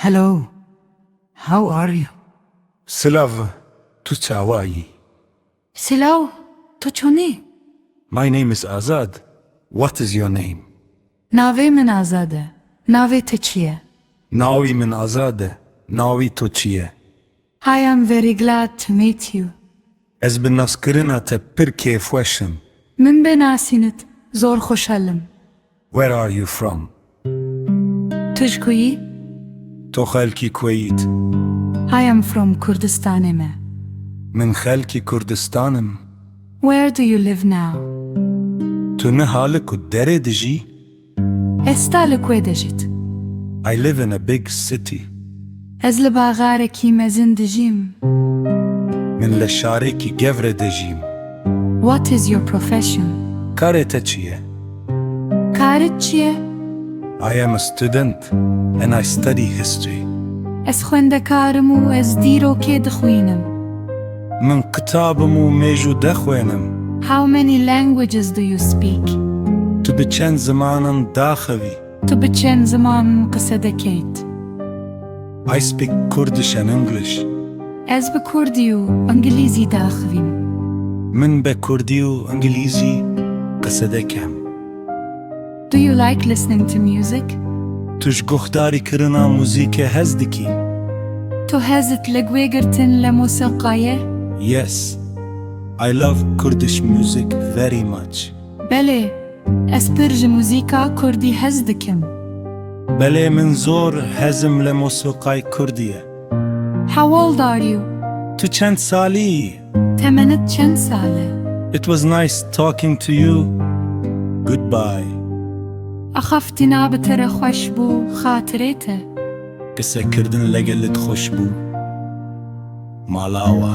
Hello. How are you? Slav, tu çawayi. Silaw, to çoni. My name is Azad. What is your name? Navê min Azad e. Navê te çi ye? Nawi min Azad e. Nawi to çi ye? I am very glad to meet you. Ez bi naskirina te pir kêfweş im. Min benasînit, zor xoşalim. Where are you from? Tu ji ku yî? To xelkî Kuwait. I am from Kurdistanê me. Min xelkî Kurdistan im. Where do you live now? Tu nihali ku derê dijî? Ez ta li kwê de jît? I live in a big city. Ez li baxarekî mezin dijîm. Min li şarekî gevre dijîm. What is your profession? Karê te çi ye? Karit çi ye? I am a student and I study history. Ez xwendekarim û ez dîrokê dixwînim. Min kitabim û mêjû dexwênim. How many languages do you speak? Tu bi çend zimanan daxevî? Tu bi çend ziman qise dekeyt? I speak Kurdish and English. Ez bi Kurdî û Ingilîzî daxivîm. Min be Kurdî û Ingilîzî qise dikim. Do you like listening to music? Tu ji guhdarîkirina muzîkê hez dikî? Tu hezit li guêgirtin li musîqayê? Yes. I love Kurdish music very much. Belê, ez pir ji muzîka Kurdî hez dikim. Belê min zor hezim li musîqay Kurdî ye. How old are you? Tu çend salî? Temenit çend sal e? It was nice talking to you. Goodbye. Axaftina bi te re xweş bû, xatirê te. Qise kirdin legelit xweş bû. Malawa.